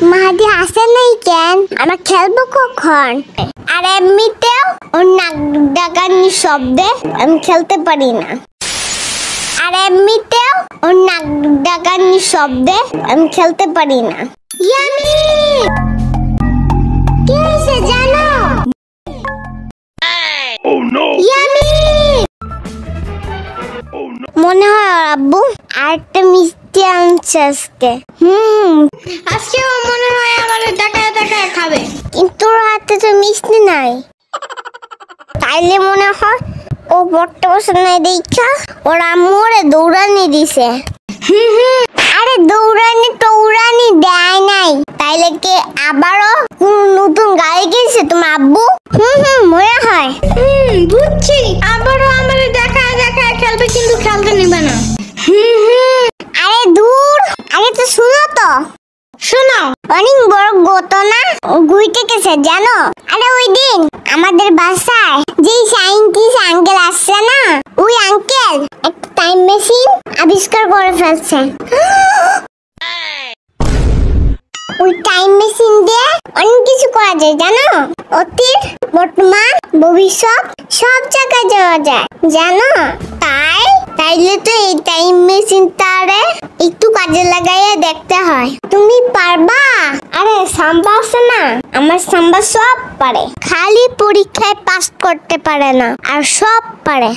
মাহাদি আসে নাই কেন? আমরা খেলবো কখন? আর এমনিতেও ওর নাক ডাকানি শব্দে আমি খেলতে পারি না। আর এমনিতেও ওর নাক ডাকানি শব্দে আমি খেলতে পারি না। ইয়ামি কি হয়েছে জানো? ইয়ামি মনে হয় আব্বু আরেকটা মিষ্টি আনছে আজকে। আজকেও মনে হয় আমার টাকায় টাকায় খাবে, কিন্তু ওর হাতে তো মিষ্টি নাই। তাইলে মনে হয় ও পড়তে বসে নাই দেখা ওর আম্মু ওরে দৌড়ানি দিছে। আরে দৌড়ানি টৌড়ানি দেয় নাই। তাইলে কি আবারও নতুন গাড়ি কিনছে তোমার আব্বু? মনে হয়। বুঝছি, আবারও আমার টাকায় টাকায় খেলবে, কিন্তু খেলতে নিবে না। আরে দূর, আগে তো শুনো তো। শোনাও। অনেক বড় ঘটনা ঘুরতে গেছে জানো? আরে ওই দিন আমাদের বাসায় যে সাইন্টিস্ট আঙ্কেল আসছে না, ওই আঙ্কেল একটা টাইম মেশিন আবিষ্কার করে ফেলছে। ওই টাইম মেশিন দিয়ে অনেক কিছু করা যায় জানো? অতীত, বর্তমান, ভবিষ্যৎ সব জায়গায় যাওয়া যায় জানো? তাইলে তো এই টাইম মেশিনটারে একটু কাজে লাগাইয়ে দেখতে হয়। তুমি পারবা? আরে সাম্বা আছে না, আমার সাম্বা সব পারে, খালি পরীক্ষায় পাস করতে পারে না, আর সব পারে।